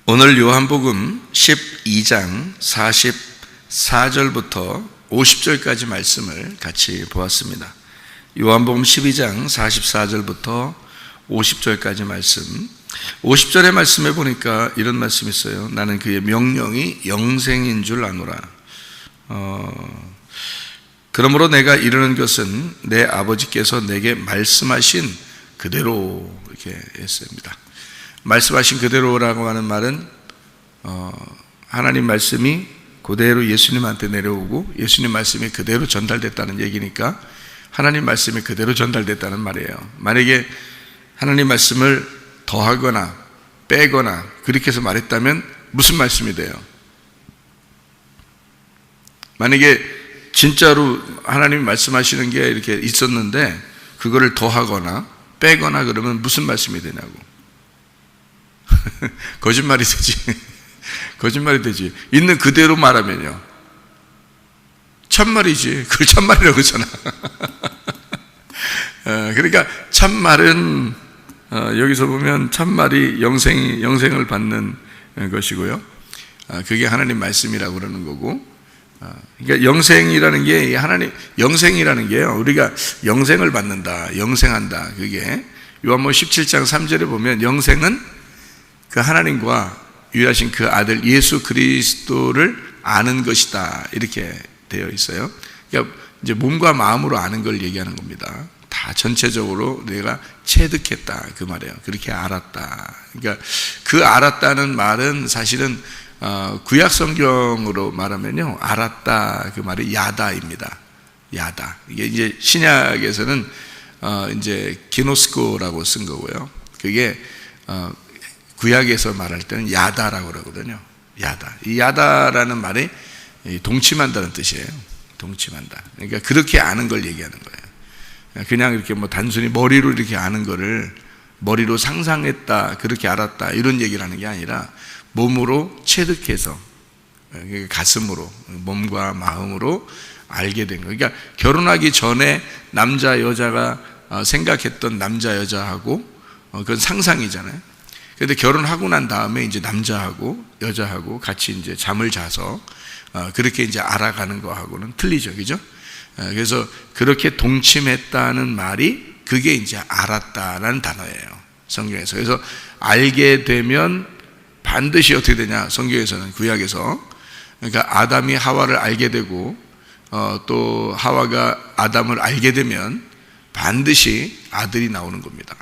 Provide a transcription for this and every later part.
오늘 요한복음 12장 44절부터 50절까지 말씀을 같이 보았습니다. 요한복음 12장 44절부터 50절까지 말씀. 50절의 말씀에 보니까 이런 말씀이 있어요. 나는 그의 명령이 영생인 줄 아노라. 그러므로 내가 이르는 것은 내 아버지께서 내게 말씀하신 그대로, 이렇게 했습니다. 말씀하신 그대로라고 하는 말은 하나님 말씀이 그대로 예수님한테 내려오고 예수님 말씀이 그대로 전달됐다는 얘기니까 하나님 말씀이 그대로 전달됐다는 말이에요. 만약에 하나님 말씀을 더하거나 빼거나 그렇게 해서 말했다면 무슨 말씀이 돼요? 만약에 진짜로 하나님이 말씀하시는 게 이렇게 있었는데 그거를 더하거나 빼거나 그러면 무슨 말씀이 되냐고. 거짓말이 되지. 거짓말이 되지. 있는 그대로 말하면요, 참말이지. 그걸 참말이라고 했잖아. 그러니까 참말은 여기서 보면 참말이 영생을 받는 것이고요. 그게 하나님 말씀이라고 그러는 거고. 그러니까 영생이라는 게 영생이라는 게요, 우리가 영생을 받는다, 영생한다. 그게 요한복음 17장 3절에 보면 영생은 그 하나님과 유일하신 그 아들 예수 그리스도를 아는 것이다, 이렇게 되어 있어요. 그러니까 이제 몸과 마음으로 아는 걸 얘기하는 겁니다. 다 전체적으로 내가 체득했다, 그 말이에요. 그렇게 알았다. 그러니까 그 알았다는 말은 사실은 구약 성경으로 말하면요, 알았다, 그 말이 야다입니다. 야다. 이게 이제 신약에서는 이제 기노스코라고 쓴 거고요. 그게 구약에서 말할 때는 야다라고 그러거든요. 야다. 이 야다라는 말이 동침한다는 뜻이에요. 동침한다. 그러니까 그렇게 아는 걸 얘기하는 거예요. 그냥 이렇게 뭐 단순히 머리로 이렇게 아는 거를 머리로 상상했다, 그렇게 알았다, 이런 얘기를 하는 게 아니라 몸으로 체득해서, 가슴으로, 몸과 마음으로 알게 된 거예요. 그러니까 결혼하기 전에 남자 여자가 생각했던 남자 여자하고 그건 상상이잖아요. 그런데 결혼하고 난 다음에 이제 남자하고 여자하고 같이 이제 잠을 자서 그렇게 이제 알아가는 거하고는 틀리죠, 그죠? 그래서 그렇게 동침했다는 말이 그게 이제 알았다라는 단어예요, 성경에서. 그래서 알게 되면 반드시 어떻게 되냐, 성경에서는, 구약에서. 그러니까 아담이 하와를 알게 되고 또 하와가 아담을 알게 되면 반드시 아들이 나오는 겁니다.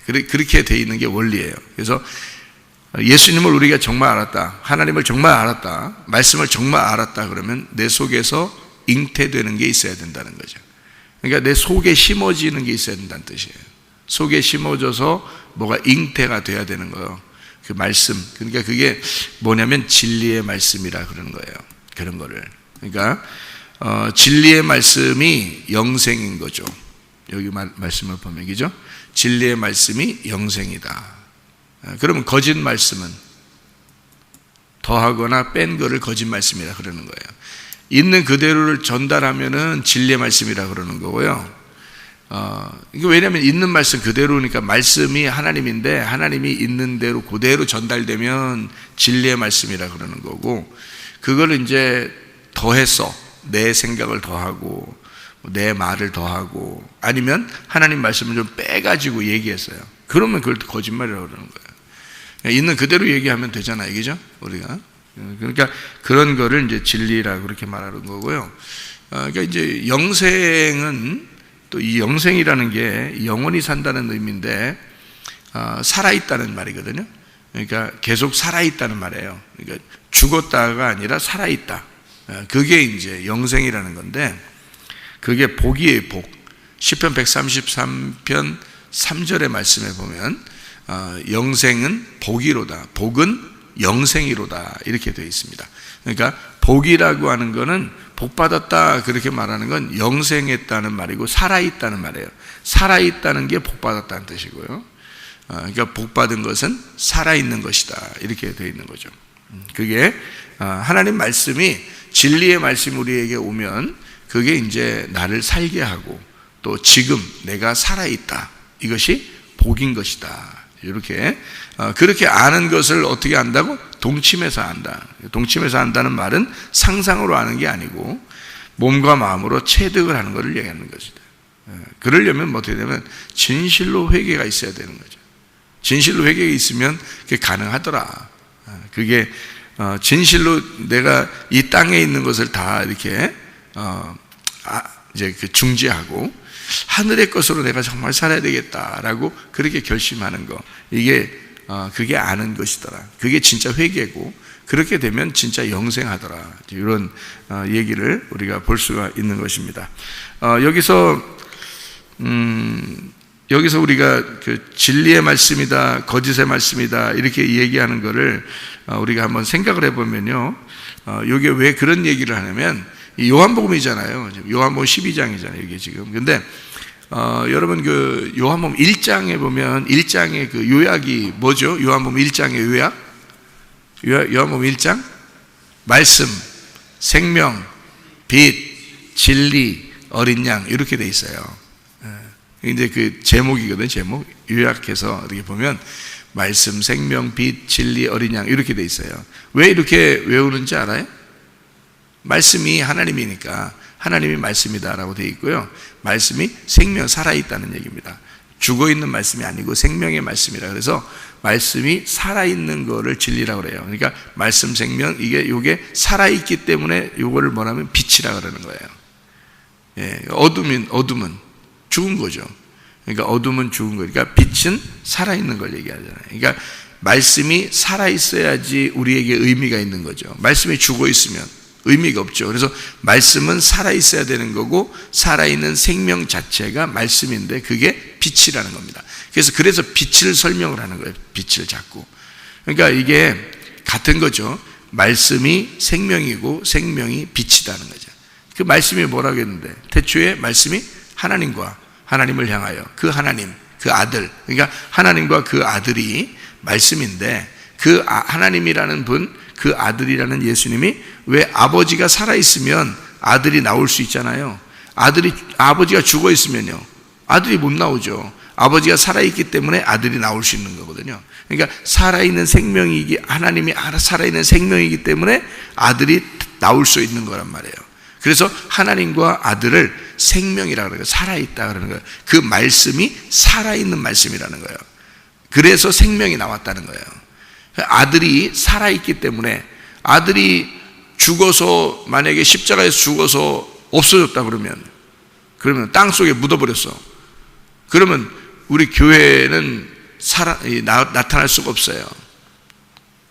그렇게 돼 있는 게 원리예요. 그래서 예수님을 우리가 정말 알았다, 하나님을 정말 알았다, 말씀을 정말 알았다 그러면 내 속에서 잉태되는 게 있어야 된다는 거죠. 그러니까 내 속에 심어지는 게 있어야 된다는 뜻이에요. 속에 심어져서 뭐가 잉태가 돼야 되는 거예요. 그 말씀. 그러니까 그게 뭐냐면 진리의 말씀이라 그러는 거예요. 그런 거를. 그러니까 진리의 말씀이 영생인 거죠. 여기 말씀을 보면, 그죠? 진리의 말씀이 영생이다. 그러면 거짓 말씀은 더하거나 뺀 거를 거짓 말씀이라 그러는 거예요. 있는 그대로를 전달하면은 진리의 말씀이라 그러는 거고요. 왜냐하면 있는 말씀 그대로니까, 말씀이 하나님인데 하나님이 있는 대로 그대로 전달되면 진리의 말씀이라 그러는 거고, 그걸 이제 더해서 내 생각을 더하고 내 말을 더하고 아니면 하나님 말씀을 좀 빼가지고 얘기했어요. 그러면 그걸 거짓말이라고 그러는 거예요. 있는 그대로 얘기하면 되잖아요, 그죠? 우리가. 그러니까 그런 거를 이제 진리라고 그렇게 말하는 거고요. 그러니까 이제 영생은, 또 이 영생이라는 게 영원히 산다는 의미인데 살아있다는 말이거든요. 그러니까 계속 살아있다는 말이에요. 그러니까 죽었다가 아니라 살아있다. 그게 이제 영생이라는 건데, 그게 복이에요, 복. 시편 133편 3절의 말씀에 보면 영생은 복이로다, 복은 영생이로다, 이렇게 되어 있습니다. 그러니까 복이라고 하는 거는 복받았다 그렇게 말하는 건 영생했다는 말이고 살아있다는 말이에요. 살아있다는 게 복받았다는 뜻이고요. 그러니까 복받은 것은 살아있는 것이다, 이렇게 되어 있는 거죠. 그게 하나님 말씀이, 진리의 말씀이 우리에게 오면 그게 이제 나를 살게 하고 또 지금 내가 살아있다, 이것이 복인 것이다, 이렇게 그렇게 아는 것을 어떻게 안다고? 동침해서 안다. 동침해서 안다는 말은 상상으로 아는 게 아니고 몸과 마음으로 체득을 하는 것을 얘기하는 것이다. 그러려면 어떻게 되면 진실로 회개가 있어야 되는 거죠. 진실로 회개가 있으면 그게 가능하더라. 그게 진실로 내가 이 땅에 있는 것을 다 이렇게 이제 중지하고 하늘의 것으로 내가 정말 살아야 되겠다라고 그렇게 결심하는 거, 이게 그게 아는 것이더라. 그게 진짜 회개고, 그렇게 되면 진짜 영생하더라. 이런 얘기를 우리가 볼 수가 있는 것입니다. 여기서 우리가 그 진리의 말씀이다, 거짓의 말씀이다 이렇게 얘기하는 거를 우리가 한번 생각을 해보면요, 이게 왜 그런 얘기를 하냐면 요한복음이잖아요. 요한복음 12장이잖아요 이게 지금. 근데 여러분 그 요한복음 1장에 보면 1장의 그 요약이 뭐죠? 요한복음 1장의 요약? 요한복음 1장? 말씀, 생명, 빛, 진리, 어린 양 이렇게 돼 있어요. 이제 그 제목이거든요. 제목 요약해서 이렇게 보면 말씀, 생명, 빛, 진리, 어린 양 이렇게 돼 있어요. 왜 이렇게 외우는지 알아요? 말씀이 하나님이니까 하나님이 말씀이다라고 되어 있고요. 말씀이 생명, 살아있다는 얘기입니다. 죽어있는 말씀이 아니고 생명의 말씀이라. 그래서 말씀이 살아있는 거를 진리라고 그래요. 그러니까 말씀, 생명, 요게 살아있기 때문에 요거를 뭐라면 빛이라 그러는 거예요. 예, 어둠은 죽은 거죠. 그러니까 어둠은 죽은 거예요. 그러니까 빛은 살아있는 걸 얘기하잖아요. 그러니까 말씀이 살아있어야지 우리에게 의미가 있는 거죠. 말씀이 죽어있으면 의미가 없죠. 그래서 말씀은 살아있어야 되는 거고, 살아있는 생명 자체가 말씀인데 그게 빛이라는 겁니다. 그래서 빛을 설명을 하는 거예요. 빛을 자꾸. 그러니까 이게 같은 거죠. 말씀이 생명이고 생명이 빛이라는 거죠. 그 말씀이 뭐라고 했는데, 태초에 말씀이 하나님과 하나님을 향하여, 그 하나님, 그 아들, 그러니까 하나님과 그 아들이 말씀인데, 그 하나님이라는 분, 그 아들이라는 예수님이 왜 아버지가 살아있으면 아들이 나올 수 있잖아요. 아버지가 죽어 있으면요, 아들이 못 나오죠. 아버지가 살아있기 때문에 아들이 나올 수 있는 거거든요. 그러니까 살아있는 생명이기, 하나님이 살아있는 생명이기 때문에 아들이 나올 수 있는 거란 말이에요. 그래서 하나님과 아들을 생명이라고 그래요. 살아있다 그러는 거예요. 그 말씀이 살아있는 말씀이라는 거예요. 그래서 생명이 나왔다는 거예요. 아들이 살아있기 때문에, 아들이 죽어서 만약에 십자가에서 죽어서 없어졌다 그러면 땅 속에 묻어버렸어. 그러면 우리 교회는 나타날 수가 없어요.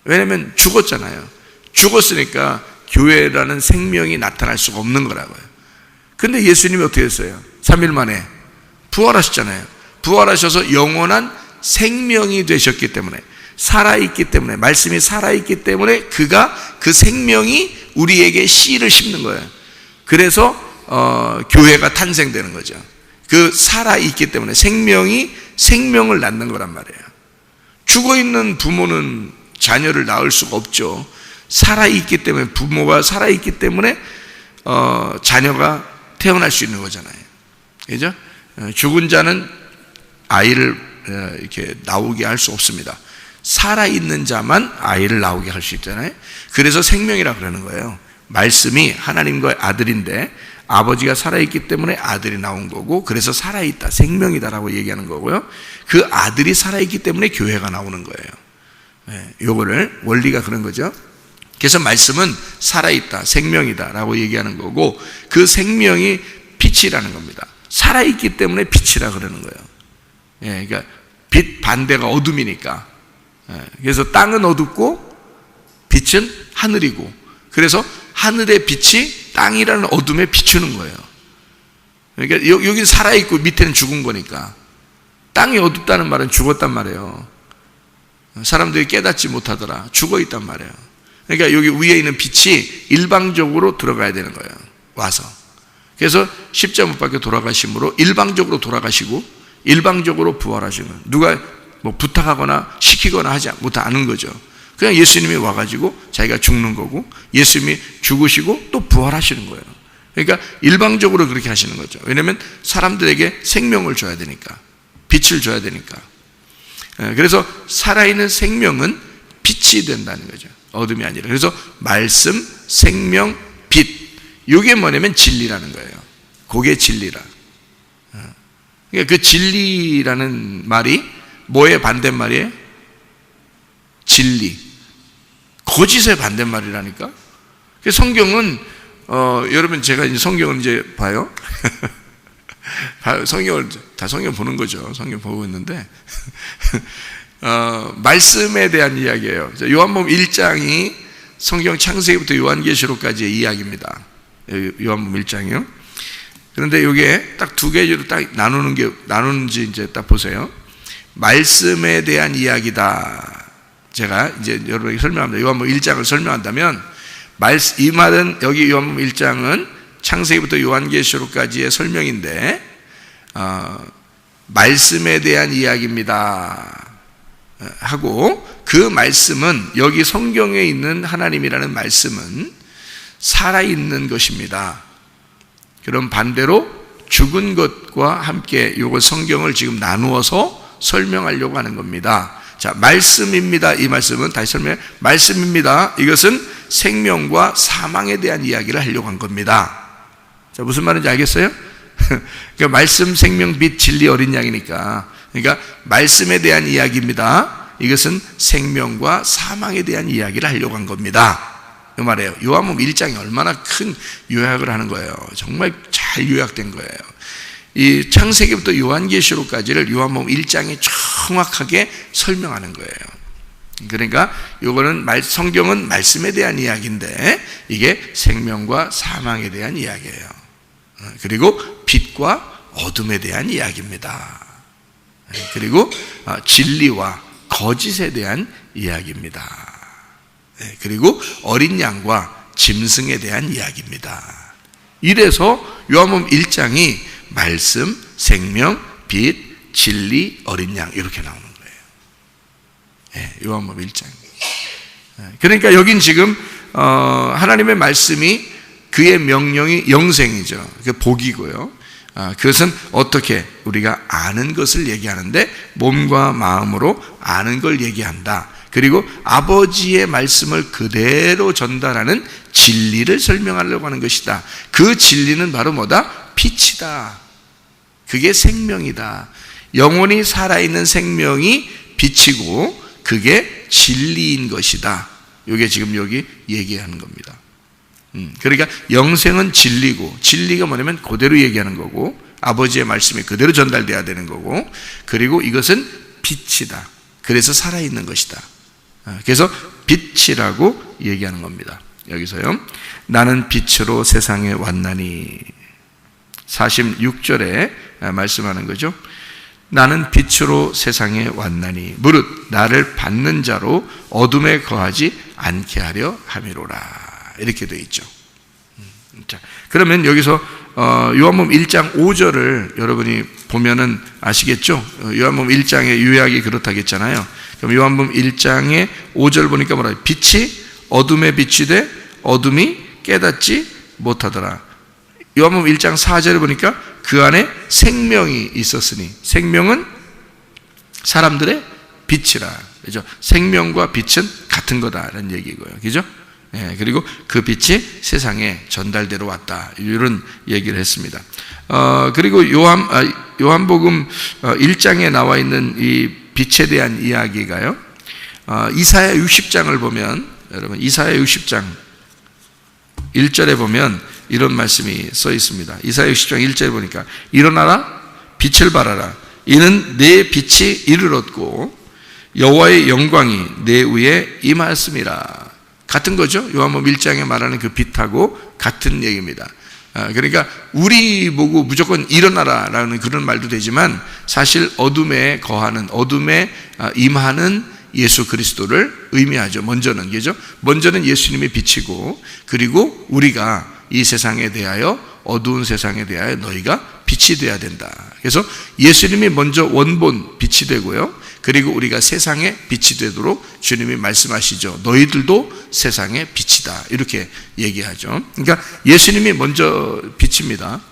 왜냐하면 죽었잖아요. 죽었으니까 교회라는 생명이 나타날 수가 없는 거라고요. 근데 예수님이 어떻게 했어요? 3일 만에 부활하셨잖아요. 부활하셔서 영원한 생명이 되셨기 때문에, 살아있기 때문에, 말씀이 살아있기 때문에 그 생명이 우리에게 씨를 심는 거예요. 그래서 교회가 탄생되는 거죠. 그 살아있기 때문에 생명이 생명을 낳는 거란 말이에요. 죽어있는 부모는 자녀를 낳을 수가 없죠. 살아있기 때문에, 부모가 살아있기 때문에 자녀가 태어날 수 있는 거잖아요. 그죠? 죽은 자는 아이를 이렇게 나오게 할 수 없습니다. 살아있는 자만 아이를 나오게 할 수 있잖아요. 그래서 생명이라 그러는 거예요. 말씀이 하나님과의 아들인데 아버지가 살아있기 때문에 아들이 나온 거고, 그래서 살아있다, 생명이다라고 얘기하는 거고요. 그 아들이 살아있기 때문에 교회가 나오는 거예요. 요거를 원리가 그런 거죠. 그래서 말씀은 살아있다, 생명이다라고 얘기하는 거고, 그 생명이 빛이라는 겁니다. 살아있기 때문에 빛이라 그러는 거예요. 그러니까 빛 반대가 어둠이니까. 그래서 땅은 어둡고 빛은 하늘이고, 그래서 하늘의 빛이 땅이라는 어둠에 비추는 거예요. 그러니까 여기는 살아있고 밑에는 죽은 거니까, 땅이 어둡다는 말은 죽었단 말이에요. 사람들이 깨닫지 못하더라, 죽어 있단 말이에요. 그러니까 여기 위에 있는 빛이 일방적으로 들어가야 되는 거예요. 와서. 그래서 십자가 못 박혀 돌아가심으로 일방적으로 돌아가시고 일방적으로 부활하시는, 누가 뭐 부탁하거나 시키거나 하지 못하는 거죠. 그냥 예수님이 와가지고 자기가 죽는 거고, 예수님이 죽으시고 또 부활하시는 거예요. 그러니까 일방적으로 그렇게 하시는 거죠. 왜냐하면 사람들에게 생명을 줘야 되니까, 빛을 줘야 되니까. 그래서 살아있는 생명은 빛이 된다는 거죠. 어둠이 아니라. 그래서 말씀, 생명, 빛. 이게 뭐냐면 진리라는 거예요. 그게 진리라. 그러니까 그 진리라는 말이 뭐의 반대말이에요? 진리. 거짓의 반대말이라니까. 성경은 여러분 제가 이제 성경을 이제 봐요. 성경을 다 성경 보는 거죠. 성경 보고 있는데 말씀에 대한 이야기예요. 요한복음 1장이 성경 창세기부터 요한계시록까지의 이야기입니다. 요한복음 1장이요. 그런데 이게 딱 두 개로 딱 나누는지 이제 딱 보세요. 말씀에 대한 이야기다. 제가 이제 여러분에게 설명합니다. 요한복음 1장을 설명한다면 이 말은 여기 요한복음 1장은 창세기부터 요한계시록까지의 설명인데 말씀에 대한 이야기입니다 하고, 그 말씀은 여기 성경에 있는 하나님이라는 말씀은 살아있는 것입니다. 그럼 반대로 죽은 것과 함께 이거 성경을 지금 나누어서 설명하려고 하는 겁니다. 자, 말씀입니다. 이 말씀은 다시 설명해. 말씀입니다. 이것은 생명과 사망에 대한 이야기를 하려고 한 겁니다. 자, 무슨 말인지 알겠어요? 그러니까 말씀, 생명, 빛, 진리, 어린 양이니까. 그러니까 말씀에 대한 이야기입니다. 이것은 생명과 사망에 대한 이야기를 하려고 한 겁니다. 이 말이에요. 요한복음 1장이 얼마나 큰 요약을 하는 거예요. 정말 잘 요약된 거예요. 이 창세기부터 요한계시록까지를 요한복음 1장이 정확하게 설명하는 거예요. 그러니까 요거는 성경은 말씀에 대한 이야기인데 이게 생명과 사망에 대한 이야기예요. 그리고 빛과 어둠에 대한 이야기입니다. 그리고 진리와 거짓에 대한 이야기입니다. 그리고 어린 양과 짐승에 대한 이야기입니다. 이래서 요한복음 1장이 말씀, 생명, 빛, 진리, 어린 양 이렇게 나오는 거예요. 요한복음 1장. 그러니까 여긴 지금 하나님의 말씀이, 그의 명령이 영생이죠. 그 복이고요. 그것은 어떻게 우리가 아는 것을 얘기하는데 몸과 마음으로 아는 걸 얘기한다. 그리고 아버지의 말씀을 그대로 전달하는 진리를 설명하려고 하는 것이다. 그 진리는 바로 뭐다? 빛이다. 그게 생명이다. 영원히 살아있는 생명이 빛이고 그게 진리인 것이다. 이게 지금 여기 얘기하는 겁니다. 그러니까 영생은 진리고, 진리가 뭐냐면 그대로 얘기하는 거고, 아버지의 말씀이 그대로 전달돼야 되는 거고, 그리고 이것은 빛이다. 그래서 살아있는 것이다. 그래서 빛이라고 얘기하는 겁니다. 여기서요, 나는 빛으로 세상에 왔나니, 46절에 말씀하는 거죠. 나는 빛으로 세상에 왔나니 무릇 나를 받는 자로 어둠에 거하지 않게 하려 함이로라. 이렇게 되어 있죠. 자, 그러면 여기서 요한복음 1장 5절을 여러분이 보면은 아시겠죠? 요한복음 1장의 요약이 그렇다겠잖아요. 그럼 요한복음 1장의 5절 보니까 뭐라 해요? 빛이 어둠에 비치되 어둠이 깨닫지 못하더라. 요한복음 1장 4절에 보니까 그 안에 생명이 있었으니, 생명은 사람들의 빛이라. 그죠? 생명과 빛은 같은 거다라는 얘기고요. 그죠? 그리고 그 빛이 세상에 전달되러 왔다. 이런 얘기를 했습니다. 그리고 요한복음 1장에 나와 있는 이 빛에 대한 이야기가요. 이사야 60장을 보면, 여러분, 이사야 60장 1절에 보면 이런 말씀이 써 있습니다. 이사야 60장 1절에 보니까 일어나라 빛을 발하라. 이는 내 빛이 이를 얻고 여호와의 영광이 내 위에 임하였음이라. 같은 거죠. 요한복음 1장에 말하는 그 빛하고 같은 얘기입니다. 그러니까 우리 보고 무조건 일어나라라는 그런 말도 되지만 사실 어둠에 거하는, 어둠에 임하는 예수 그리스도를 의미하죠. 먼저는, 그죠? 먼저는 예수님의 빛이고, 그리고 우리가 이 세상에 대하여, 어두운 세상에 대하여 너희가 빛이 되어야 된다. 그래서 예수님이 먼저 원본 빛이 되고요, 그리고 우리가 세상에 빛이 되도록 주님이 말씀하시죠. 너희들도 세상의 빛이다. 이렇게 얘기하죠. 그러니까 예수님이 먼저 빛입니다.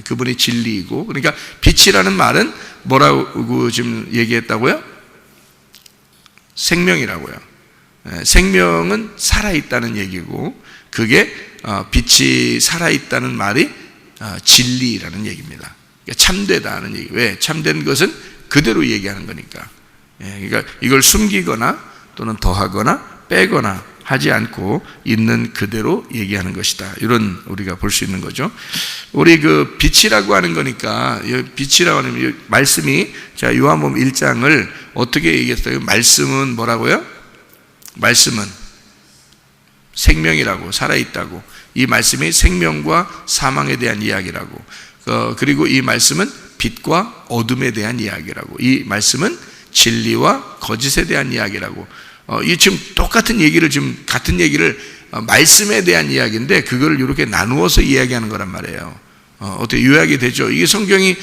그분이 진리이고, 그러니까 빛이라는 말은 뭐라고 지금 얘기했다고요? 생명이라고요. 생명은 살아있다는 얘기고, 그게 빛이 살아있다는 말이 진리라는 얘기입니다. 그러니까 참되다는 얘기. 왜? 참된 것은 그대로 얘기하는 거니까. 그러니까 이걸 숨기거나 또는 더하거나 빼거나 하지 않고 있는 그대로 얘기하는 것이다. 이런 우리가 볼 수 있는 거죠. 우리 그 빛이라고 하는 거니까, 빛이라고 하는 말씀이, 자, 요한복음 1장을 어떻게 얘기했어요? 말씀은 뭐라고요? 말씀은 생명이라고, 살아있다고. 이 말씀이 생명과 사망에 대한 이야기라고. 그리고 이 말씀은 빛과 어둠에 대한 이야기라고. 이 말씀은 진리와 거짓에 대한 이야기라고. 이 지금 똑같은 얘기를, 지금 같은 얘기를 말씀에 대한 이야기인데 그걸 이렇게 나누어서 이야기하는 거란 말이에요. 어떻게 요약이 되죠? 이게 성경이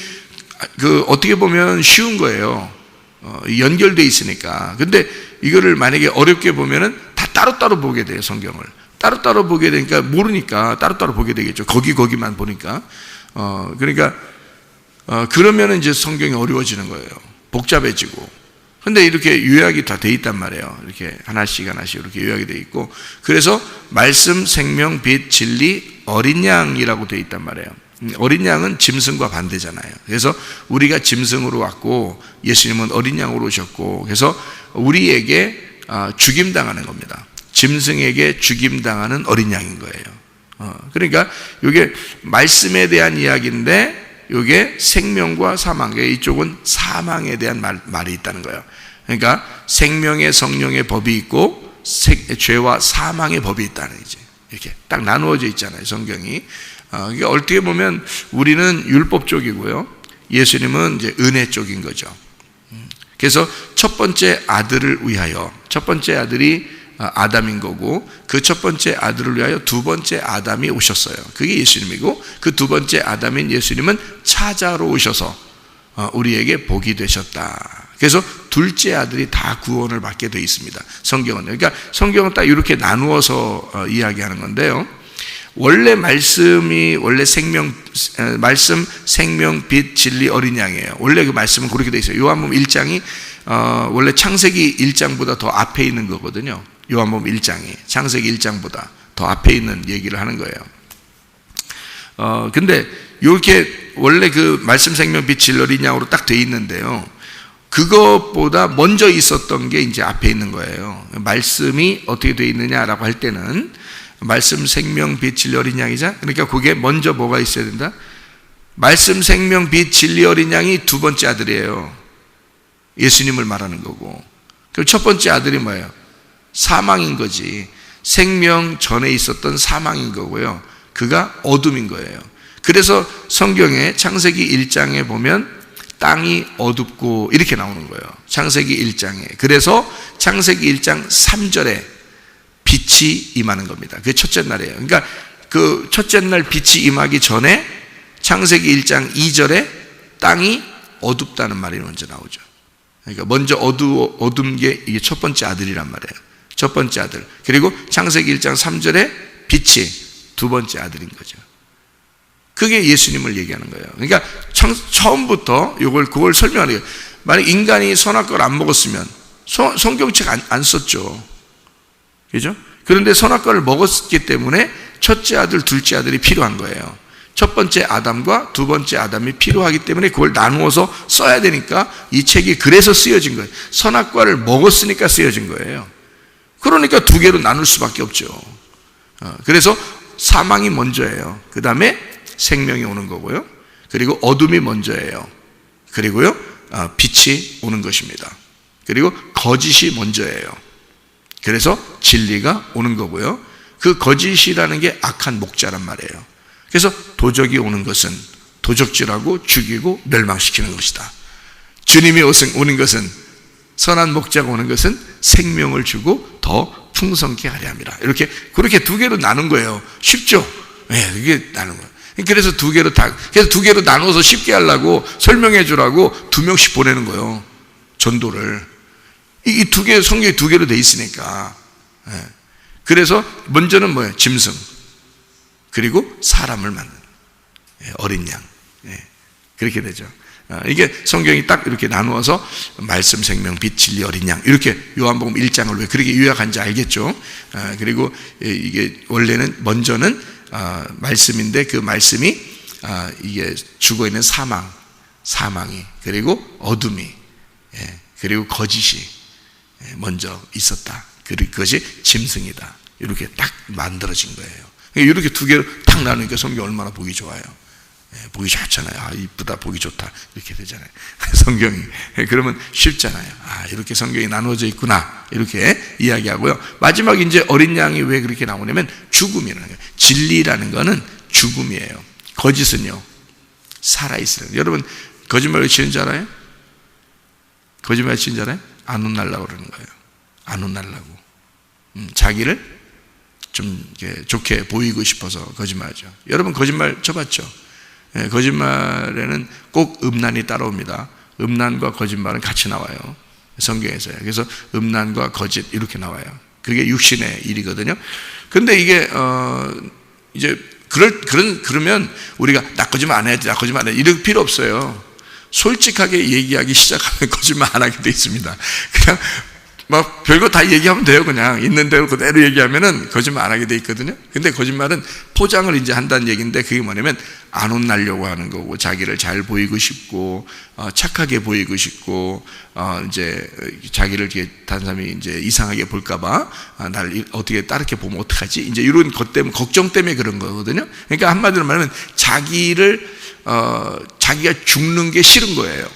어떻게 보면 쉬운 거예요. 연결돼 있으니까. 근데 이거를 만약에 어렵게 보면은 다 따로따로 보게 돼요. 성경을 따로따로 보게 되니까, 모르니까 따로따로 보게 되겠죠. 거기만 보니까. 그러니까 그러면은 이제 성경이 어려워지는 거예요. 복잡해지고. 근데 이렇게 요약이 다 돼 있단 말이에요. 이렇게 하나씩 이렇게 요약이 돼 있고, 그래서 말씀, 생명, 빛, 진리, 어린 양이라고 돼 있단 말이에요. 어린 양은 짐승과 반대잖아요. 그래서 우리가 짐승으로 왔고 예수님은 어린 양으로 오셨고, 그래서 우리에게 죽임당하는 겁니다. 짐승에게 죽임당하는 어린 양인 거예요. 그러니까 이게 말씀에 대한 이야기인데, 이게 생명과 사망, 이쪽은 사망에 대한 말이 있다는 거예요. 그러니까 생명의 성령의 법이 있고 죄와 사망의 법이 있다는 거지. 이렇게 딱 나누어져 있잖아요, 성경이. 이게 어떻게 보면 우리는 율법 쪽이고요, 예수님은 이제 은혜 쪽인 거죠. 그래서 첫 번째 아들을 위하여, 첫 번째 아들이 아담인 거고, 그 첫 번째 아들을 위하여 두 번째 아담이 오셨어요. 그게 예수님이고, 그 두 번째 아담인 예수님은 차자로 오셔서 우리에게 복이 되셨다. 그래서 둘째 아들이 다 구원을 받게 되어 있습니다, 성경은. 그러니까 성경은 딱 이렇게 나누어서 이야기하는 건데요, 원래 말씀이 말씀, 생명, 빛, 진리, 어린 양이에요. 원래 그 말씀은 그렇게 되어 있어요. 요한복음 1장이 원래 창세기 1장보다 더 앞에 있는 거거든요. 요한복음 1장이 창세기 1장보다 더 앞에 있는 얘기를 하는 거예요. 근데 이렇게 원래 그 말씀, 생명, 빛, 진리, 어린 양으로 딱 돼 있는데요, 그것보다 먼저 있었던 게 이제 앞에 있는 거예요. 말씀이 어떻게 돼 있느냐라고 할 때는 말씀, 생명, 빛, 진리, 어린 양이자, 그러니까 그게 먼저 뭐가 있어야 된다? 말씀, 생명, 빛, 진리, 어린 양이 두 번째 아들이에요. 예수님을 말하는 거고. 그럼 첫 번째 아들이 뭐예요? 사망인 거지. 생명 전에 있었던 사망인 거고요, 그가 어둠인 거예요. 그래서 성경에 창세기 1장에 보면 땅이 어둡고 이렇게 나오는 거예요, 창세기 1장에. 그래서 창세기 1장 3절에 빛이 임하는 겁니다. 그게 첫째 날이에요. 그러니까 그 첫째 날 빛이 임하기 전에 창세기 1장 2절에 땅이 어둡다는 말이 먼저 나오죠. 그러니까 먼저 어두운 게 이게 첫 번째 아들이란 말이에요. 첫 번째 아들. 그리고 창세기 1장 3절에 빛이 두 번째 아들인 거죠. 그게 예수님을 얘기하는 거예요. 그러니까 처음부터 그걸 설명하는 거예요. 만약 인간이 선악과를 안 먹었으면 성경책 안 썼죠. 그죠? 그런데 선악과를 먹었기 때문에 첫째 아들, 둘째 아들이 필요한 거예요. 첫 번째 아담과 두 번째 아담이 필요하기 때문에 그걸 나누어서 써야 되니까 이 책이 그래서 쓰여진 거예요. 선악과를 먹었으니까 쓰여진 거예요. 그러니까 두 개로 나눌 수밖에 없죠. 그래서 사망이 먼저예요. 그 다음에 생명이 오는 거고요, 그리고 어둠이 먼저예요. 그리고요 빛이 오는 것입니다. 그리고 거짓이 먼저예요. 그래서 진리가 오는 거고요, 그 거짓이라는 게 악한 목자란 말이에요. 그래서 도적이 오는 것은 도적질하고 죽이고 멸망시키는 것이다. 주님이 오는 것은, 선한 목자가 오는 것은 생명을 주고 더 풍성케 하려 함이라. 이렇게 그렇게 두 개로 나눈 거예요. 쉽죠? 네, 그게 나눈 거예요. 그래서 두 개로 나눠서 쉽게 하려고 설명해 주라고 두 명씩 보내는 거예요, 전도를. 이 두 개, 성경이 두 개로 돼 있으니까. 그래서 먼저는 뭐예요? 짐승. 그리고 사람을 만든 어린 양. 그렇게 되죠. 이게 성경이 딱 이렇게 나누어서 말씀, 생명, 빛, 진리, 어린 양 이렇게 요한복음 1장을 왜 그렇게 요약한지 알겠죠? 그리고 이게 원래는 먼저는 말씀인데 그 말씀이 이게 죽어있는 사망이 그리고 어둠이 그리고 거짓이 먼저 있었다. 그것이 짐승이다. 이렇게 딱 만들어진 거예요. 이렇게 두 개로 딱 나누니까 성경 얼마나 보기 좋아요. 보기 좋잖아요. 이쁘다, 보기 좋다 이렇게 되잖아요. 성경이 그러면 쉽잖아요. 이렇게 성경이 나누어져 있구나 이렇게 이야기하고요. 마지막 이제 어린 양이 왜 그렇게 나오냐면 죽음이라는 거예요. 진리라는 거는 죽음이에요. 거짓은요 살아있어요. 여러분 거짓말 왜 치는 줄 알아요? 거짓말 치는 줄 알아요? 안 혼날라고 그러는 거예요. 안 혼날라고. 자기를 좀 좋게 보이고 싶어서 거짓말하죠. 여러분 거짓말 쳐봤죠? 거짓말에는 꼭 음란이 따라옵니다. 음란과 거짓말은 같이 나와요. 성경에서요. 그래서 음란과 거짓 이렇게 나와요. 그게 육신의 일이거든요. 근데 이게 이제 그러면 우리가 나 거짓말 안 해야지, 나 거짓말 안 해야지 이럴 필요 없어요. 솔직하게 얘기하기 시작하면 거짓말 안 하게 돼 있습니다. 그냥 막 별거 다 얘기하면 돼요. 그냥 있는 대로 그대로 얘기하면은 거짓말 안 하게 돼 있거든요. 근데 거짓말은 포장을 이제 한다는 얘기인데 그게 뭐냐면 안 혼나려고 하는 거고, 자기를 잘 보이고 싶고, 착하게 보이고 싶고, 이제 자기를 이렇게 다른 사람이 이제 이상하게 볼까봐 날 어떻게 다르게 보면 어떡하지? 이제 이런 것 때문에, 걱정 때문에 그런 거거든요. 그러니까 한마디로 말하면 자기가 죽는 게 싫은 거예요.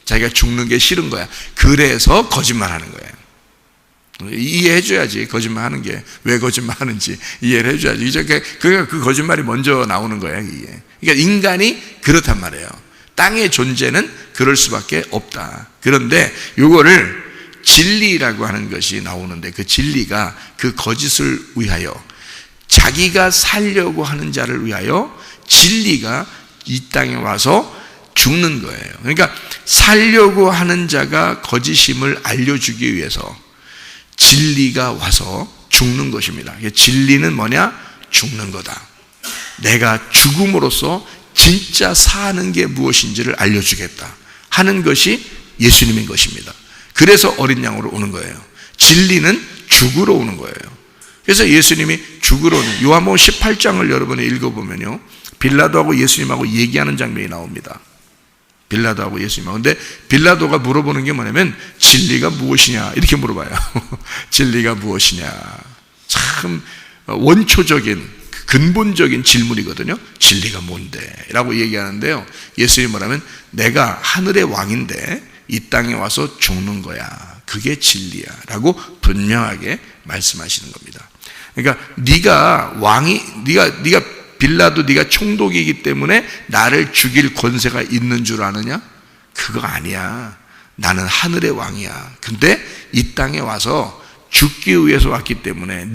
자기가 죽는 게 싫은 거야. 그래서 거짓말 하는 거예요. 이해해줘야지. 거짓말 하는 게 왜 거짓말 하는지 이해를 해줘야지. 이제 그 거짓말이 먼저 나오는 거예요. 이게. 그러니까 인간이 그렇단 말이에요. 땅의 존재는 그럴 수밖에 없다. 그런데 이거를 진리라고 하는 것이 나오는데 그 진리가 그 거짓을 위하여, 자기가 살려고 하는 자를 위하여 진리가 이 땅에 와서 죽는 거예요. 그러니까 살려고 하는 자가 거짓임을 알려주기 위해서 진리가 와서 죽는 것입니다. 진리는 뭐냐? 죽는 거다. 내가 죽음으로써 진짜 사는 게 무엇인지를 알려주겠다 하는 것이 예수님인 것입니다. 그래서 어린 양으로 오는 거예요. 진리는 죽으러 오는 거예요. 그래서 예수님이 죽으러 오는, 요한복음 18장을 여러분이 읽어보면요, 빌라도하고 예수님하고 얘기하는 장면이 나옵니다. 빌라도하고 예수님하고. 근데 빌라도가 물어보는 게 뭐냐면 진리가 무엇이냐 이렇게 물어봐요. 진리가 무엇이냐. 참 원초적인 근본적인 질문이거든요. 진리가 뭔데? 라고 얘기하는데요, 예수님이 뭐라면 내가 하늘의 왕인데 이 땅에 와서 죽는 거야. 그게 진리야 라고 분명하게 말씀하시는 겁니다. 그러니까 네가 빌라도 네가 총독이기 때문에 나를 죽일 권세가 있는 줄 아느냐? 그거 아니야. 나는 하늘의 왕이야. 근데 이 땅에 와서 죽기 위해서 왔기 때문에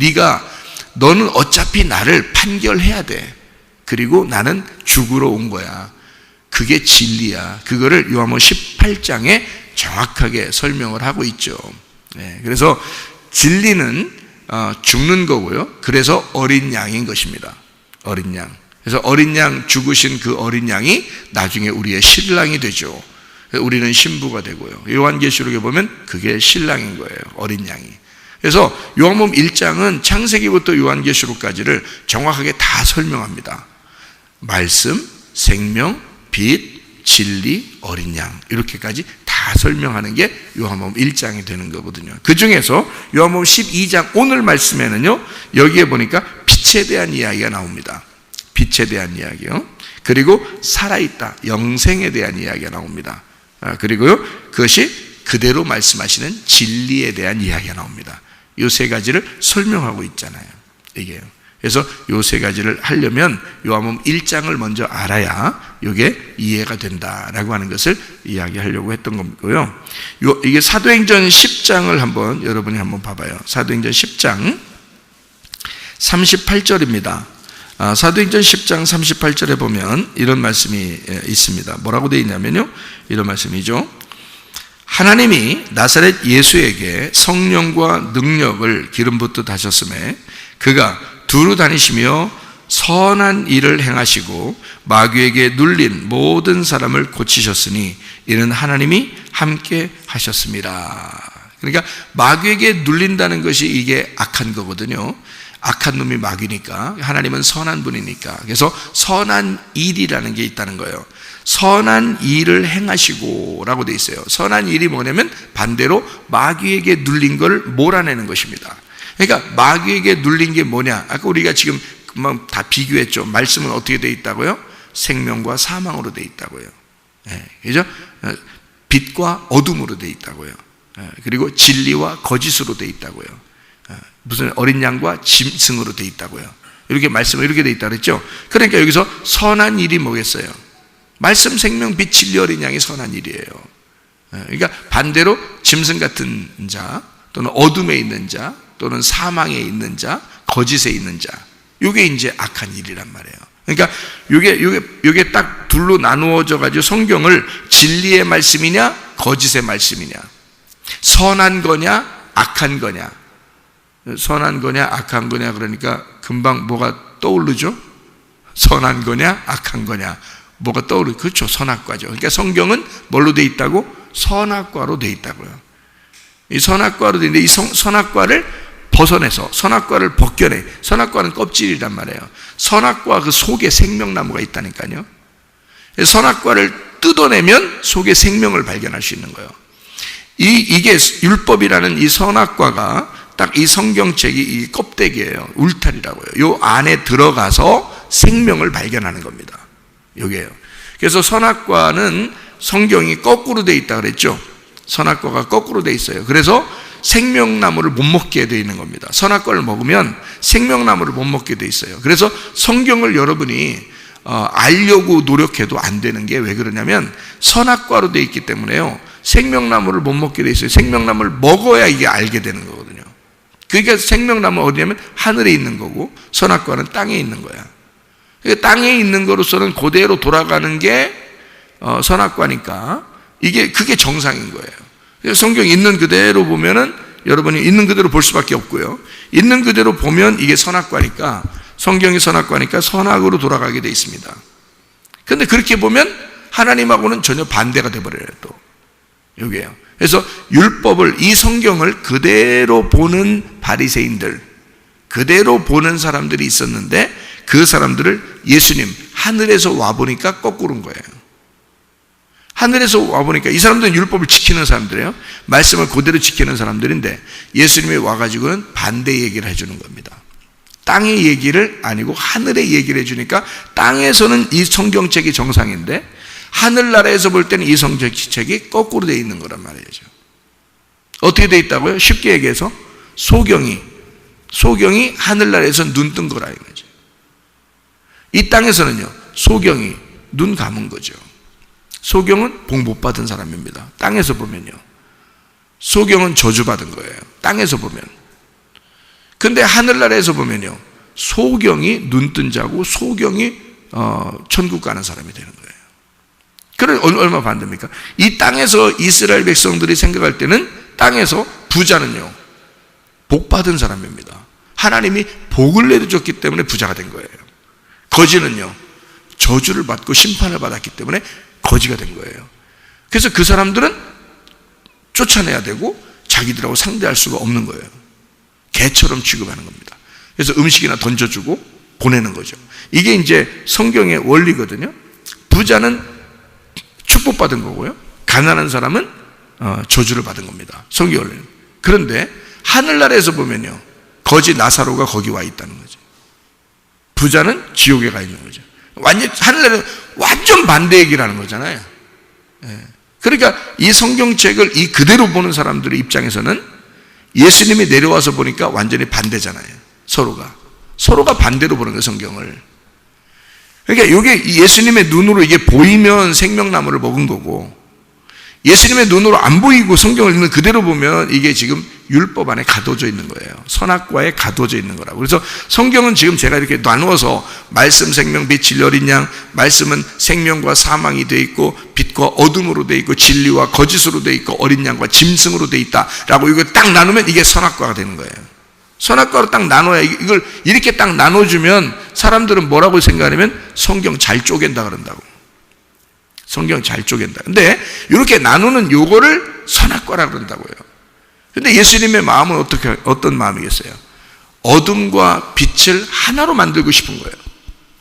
너는 어차피 나를 판결해야 돼. 그리고 나는 죽으러 온 거야. 그게 진리야. 그거를 요한복음 18장에 정확하게 설명을 하고 있죠. 그래서 진리는 죽는 거고요. 그래서 어린 양인 것입니다. 어린 양. 그래서 어린 양, 죽으신 그 어린 양이 나중에 우리의 신랑이 되죠. 우리는 신부가 되고요. 요한계시록에 보면 그게 신랑인 거예요. 어린 양이. 그래서 요한복음 1장은 창세기부터 요한계시록까지를 정확하게 다 설명합니다. 말씀, 생명, 빛, 진리, 어린 양 이렇게까지 다 설명하는 게 요한복음 1장이 되는 거거든요. 그 중에서 요한복음 12장 오늘 말씀에는요, 여기에 보니까 빛에 대한 이야기가 나옵니다. 빛에 대한 이야기요. 그리고 살아있다, 영생에 대한 이야기가 나옵니다. 그리고요, 그것이 그대로 말씀하시는 진리에 대한 이야기가 나옵니다. 이 세 가지를 설명하고 있잖아요. 이게요. 그래서 이 세 가지를 하려면 요한복음 1장을 먼저 알아야 이게 이해가 된다라고 하는 것을 이야기하려고 했던 거고요. 이게 사도행전 10장을 여러분이 한번 봐봐요. 사도행전 10장 38절입니다. 사도행전 10장 38절에 보면 이런 말씀이 있습니다. 뭐라고 되어 있냐면요, 이런 말씀이죠. 하나님이 나사렛 예수에게 성령과 능력을 기름 붓듯 하셨음에 그가 두루 다니시며 선한 일을 행하시고 마귀에게 눌린 모든 사람을 고치셨으니 이는 하나님이 함께 하셨습니다. 그러니까 마귀에게 눌린다는 것이 이게 악한 거거든요. 악한 놈이 마귀니까, 하나님은 선한 분이니까. 그래서 선한 일이라는 게 있다는 거예요. 선한 일을 행하시고 라고 돼 있어요. 선한 일이 뭐냐면 반대로 마귀에게 눌린 걸 몰아내는 것입니다. 그러니까 마귀에게 눌린 게 뭐냐? 아까 우리가 지금 다 비교했죠. 말씀은 어떻게 돼 있다고요? 생명과 사망으로 돼 있다고요. 그죠? 빛과 어둠으로 돼 있다고요. 그리고 진리와 거짓으로 돼 있다고요. 무슨 어린 양과 짐승으로 돼 있다고요. 이렇게 말씀을 이렇게 돼 있다 그랬죠. 그러니까 여기서 선한 일이 뭐겠어요? 말씀, 생명, 빛, 진리, 어린 양이 선한 일이에요. 그러니까 반대로 짐승 같은 자, 또는 어둠에 있는 자, 또는 사망에 있는 자, 거짓에 있는 자, 이게 이제 악한 일이란 말이에요. 그러니까 이게 딱 둘로 나누어져 가지고 성경을 진리의 말씀이냐, 거짓의 말씀이냐, 선한 거냐, 악한 거냐, 선한 거냐, 악한 거냐, 그러니까 금방 뭐가 떠오르죠? 선한 거냐, 악한 거냐, 뭐가 떠오르죠? 그렇죠, 선악과죠. 그러니까 성경은 뭘로 돼 있다고? 선악과로 돼 있다고요. 이 선악과로 돼 있는데 이 선악과를 벗어내서 선악과를 벗겨내. 선악과는 껍질이란 말이에요. 선악과 그 속에 생명나무가 있다니까요. 선악과를 뜯어내면 속에 생명을 발견할 수 있는 거예요. 이게 율법이라는 이 선악과가 딱 이 성경책이 이 껍데기예요. 울타리라고요. 요 안에 들어가서 생명을 발견하는 겁니다. 요게요. 그래서 선악과는 성경이 거꾸로 돼 있다 그랬죠. 선악과가 거꾸로 돼 있어요. 그래서 생명나무를 못 먹게 돼 있는 겁니다. 선악과를 먹으면 생명나무를 못 먹게 돼 있어요. 그래서 성경을 여러분이 알려고 노력해도 안 되는 게 왜 그러냐면 선악과로 돼 있기 때문에요. 생명나무를 못 먹게 돼 있어요. 생명나무를 먹어야 이게 알게 되는 거거든요. 그러니까 생명나무는 어디냐면 하늘에 있는 거고 선악과는 땅에 있는 거야. 그러니까 땅에 있는 거로서는 그대로 돌아가는 게 선악과니까 그게 정상인 거예요. 그래서 성경 있는 그대로 보면은 여러분이 있는 그대로 볼 수밖에 없고요. 있는 그대로 보면 이게 선악과니까, 성경이 선악과니까 선악으로 돌아가게 돼 있습니다. 그런데 그렇게 보면 하나님하고는 전혀 반대가 돼버려요. 또 여기에요. 그래서 율법을, 이 성경을 그대로 보는 바리새인들, 그대로 보는 사람들이 있었는데 그 사람들을 예수님 하늘에서 와보니까 거꾸로인 거예요. 하늘에서 와보니까 이 사람들은 율법을 지키는 사람들이에요. 말씀을 그대로 지키는 사람들인데 예수님이 와가지고는 반대 얘기를 해주는 겁니다. 땅의 얘기를 아니고 하늘의 얘기를 해주니까 땅에서는 이 성경책이 정상인데 하늘나라에서 볼 때는 이 성경책이 거꾸로 되어 있는 거란 말이죠. 어떻게 되어 있다고요? 쉽게 얘기해서 소경이 하늘나라에서 눈 뜬 거라 이거죠. 이 땅에서는요, 소경이 눈 감은 거죠. 소경은 복 못 받은 사람입니다. 땅에서 보면요. 소경은 저주받은 거예요. 땅에서 보면. 근데 하늘나라에서 보면요, 소경이 눈 뜬 자고 소경이 천국 가는 사람이 되는 거예요. 그럼 얼마 반대입니까? 이 땅에서 이스라엘 백성들이 생각할 때는 땅에서 부자는요, 복 받은 사람입니다. 하나님이 복을 내려줬기 때문에 부자가 된 거예요. 거지는요, 저주를 받고 심판을 받았기 때문에 거지가 된 거예요. 그래서 그 사람들은 쫓아내야 되고 자기들하고 상대할 수가 없는 거예요. 개처럼 취급하는 겁니다. 그래서 음식이나 던져주고 보내는 거죠. 이게 이제 성경의 원리거든요. 부자는 축복받은 거고요, 가난한 사람은 저주를 받은 겁니다. 성경 원리는. 그런데 하늘나라에서 보면요, 거지 나사로가 거기 와 있다는 거죠. 부자는 지옥에 가 있는 거죠. 하늘나라는 완전 반대 얘기를 하는 거잖아요. 그러니까 이 성경책을 이 그대로 보는 사람들의 입장에서는 예수님이 내려와서 보니까 완전히 반대잖아요. 서로가 반대로 보는 거예요, 성경을. 그러니까 이게 예수님의 눈으로 이게 보이면 생명나무를 먹은 거고, 예수님의 눈으로 안 보이고 성경을 읽는 그대로 보면 이게 지금 율법 안에 가둬져 있는 거예요. 선악과에 가둬져 있는 거라고. 그래서 성경은 지금 제가 이렇게 나누어서 말씀, 생명, 빛, 진리, 어린 양, 말씀은 생명과 사망이 돼 있고 빛과 어둠으로 돼 있고 진리와 거짓으로 돼 있고 어린 양과 짐승으로 돼 있다라고 이거 딱 나누면 이게 선악과가 되는 거예요. 선악과로 딱 나눠야, 이걸 이렇게 딱 나눠주면 사람들은 뭐라고 생각하냐면 성경 잘 쪼갠다 그런다고. 성경 잘 쪼갠다. 근데 이렇게 나누는 요거를 선악과라 그런다고요. 근데 예수님의 마음은 어떤 마음이겠어요? 어둠과 빛을 하나로 만들고 싶은 거예요.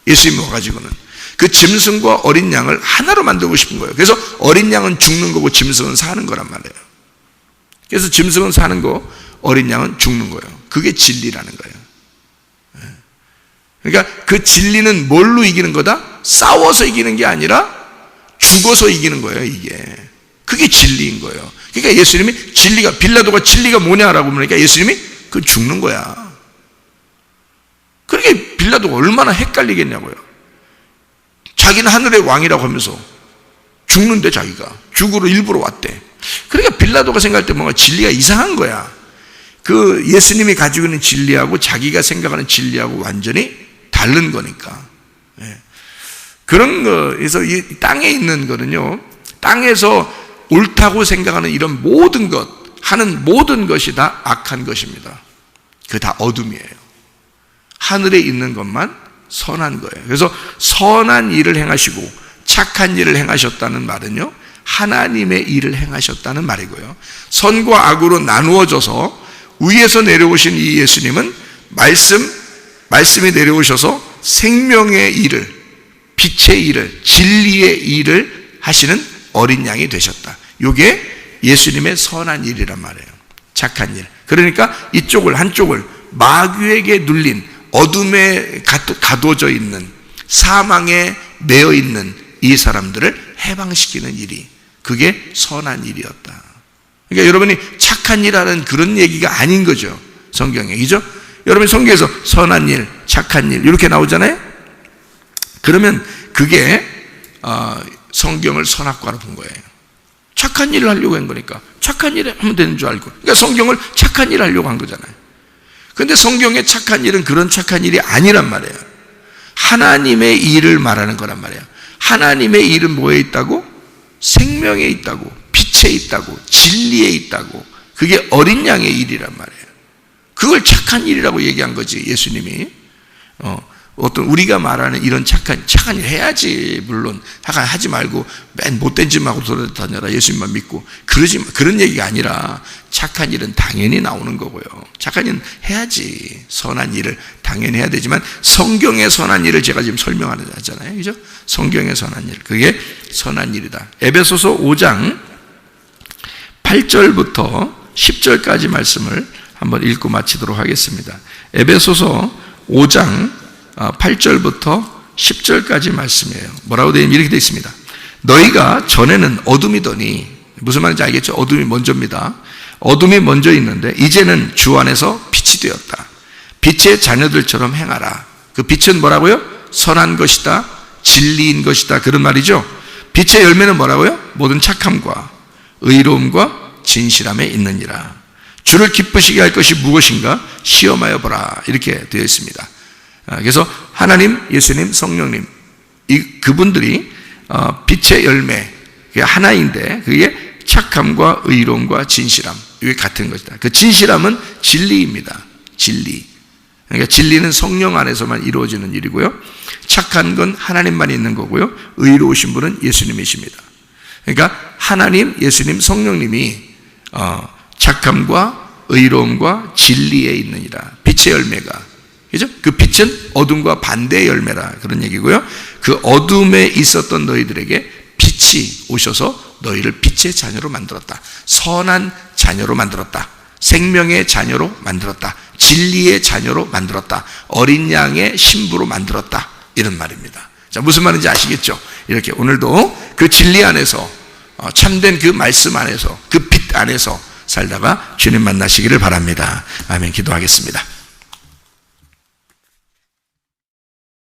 예수님이 와가지고는 그 짐승과 어린 양을 하나로 만들고 싶은 거예요. 그래서 어린 양은 죽는 거고 짐승은 사는 거란 말이에요. 그래서 짐승은 사는 거, 어린 양은 죽는 거예요. 그게 진리라는 거예요. 그러니까 그 진리는 뭘로 이기는 거다? 싸워서 이기는 게 아니라 죽어서 이기는 거예요, 이게. 그게 진리인 거예요. 그러니까 예수님이 진리가, 빌라도가 진리가 뭐냐라고 그러니까 예수님이 그 죽는 거야. 그러니까 빌라도가 얼마나 헷갈리겠냐고요. 자기는 하늘의 왕이라고 하면서 죽는데 자기가 죽으러 일부러 왔대. 그러니까 빌라도가 생각할 때 뭔가 진리가 이상한 거야. 그 예수님이 가지고 있는 진리하고 자기가 생각하는 진리하고 완전히 다른 거니까. 그런 거에서 이 땅에 있는 거는요, 땅에서 옳다고 생각하는 이런 모든 것, 하는 모든 것이 다 악한 것입니다. 그게 다 어둠이에요. 하늘에 있는 것만 선한 거예요. 그래서 선한 일을 행하시고 착한 일을 행하셨다는 말은요, 하나님의 일을 행하셨다는 말이고요. 선과 악으로 나누어져서 위에서 내려오신 이 예수님은 말씀이 내려오셔서 생명의 일을, 빛의 일을, 진리의 일을 하시는 어린 양이 되셨다. 이게 예수님의 선한 일이란 말이에요. 착한 일. 그러니까 이쪽을, 한쪽을 마귀에게 눌린, 어둠에 가둬져 있는, 사망에 매여 있는 이 사람들을 해방시키는 일이, 그게 선한 일이었다. 그러니까 여러분이 착한 일하는 그런 얘기가 아닌 거죠, 성경에. 그죠? 여러분이 성경에서 선한 일, 착한 일 이렇게 나오잖아요. 그러면 그게 성경을 선악과로 본 거예요. 착한 일을 하려고 한 거니까 착한 일 하면 되는 줄 알고, 그러니까 성경을 착한 일을 하려고 한 거잖아요. 그런데 성경의 착한 일은 그런 착한 일이 아니란 말이에요. 하나님의 일을 말하는 거란 말이에요. 하나님의 일은 뭐에 있다고? 생명에 있다고, 빛에 있다고, 진리에 있다고. 그게 어린 양의 일이란 말이에요. 그걸 착한 일이라고 얘기한 거지, 예수님이. 어떤 우리가 말하는 이런 착한 일 해야지, 물론 하지 말고 맨 못된 짓만 하고 돌아다녀라, 예수님만 믿고 그런 얘기가 아니라 착한 일은 당연히 나오는 거고요. 착한 일은 해야지, 선한 일을 당연히 해야 되지만 성경의 선한 일을 제가 지금 설명하잖아요, 그죠? 성경의 선한 일, 그게 선한 일이다. 에베소서 5장 8절부터 10절까지 말씀을 한번 읽고 마치도록 하겠습니다. 에베소서 5장 8절부터 10절까지 말씀이에요. 뭐라고 되어 있냐면 이렇게 되어 있습니다. 너희가 전에는 어둠이더니, 무슨 말인지 알겠죠? 어둠이 먼저입니다. 어둠이 먼저 있는데 이제는 주 안에서 빛이 되었다. 빛의 자녀들처럼 행하라. 그 빛은 뭐라고요? 선한 것이다, 진리인 것이다, 그런 말이죠. 빛의 열매는 뭐라고요? 모든 착함과 의로움과 진실함에 있느니라. 주를 기쁘시게 할 것이 무엇인가 시험하여 보라, 이렇게 되어 있습니다. 그래서 하나님, 예수님, 성령님, 그분들이 빛의 열매, 그게 하나인데 그게 착함과 의로움과 진실함, 이게 같은 것이다. 그 진실함은 진리입니다. 진리. 그러니까 진리는 성령 안에서만 이루어지는 일이고요. 착한 건 하나님만 있는 거고요. 의로우신 분은 예수님이십니다. 그러니까 하나님, 예수님, 성령님이 착함과 의로움과 진리에 있느니라. 빛의 열매가, 그죠? 그 빛은 어둠과 반대의 열매라, 그런 얘기고요. 그 어둠에 있었던 너희들에게 빛이 오셔서 너희를 빛의 자녀로 만들었다. 선한 자녀로 만들었다. 생명의 자녀로 만들었다. 진리의 자녀로 만들었다. 어린 양의 신부로 만들었다. 이런 말입니다. 자, 무슨 말인지 아시겠죠? 이렇게 오늘도 그 진리 안에서, 참된 그 말씀 안에서, 그 빛 안에서 살다가 주님 만나시기를 바랍니다. 아멘. 기도하겠습니다.